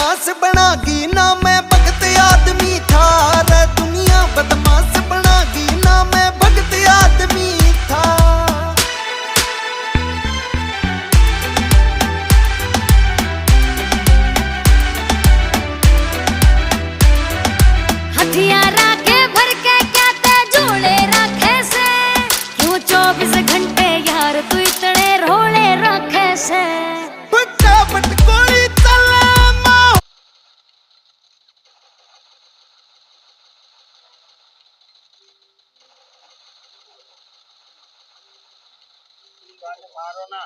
बदमाश बनागी ना मैं भगत आदमी था रे, दुनिया बदमाश बनागी ना मैं भगत आदमी था। हथियार आगे भर के क्या ते जोड़े रखे से, क्यों 24 घंटे यार तू इतने रोले रखे से। गोली चले मारो ना।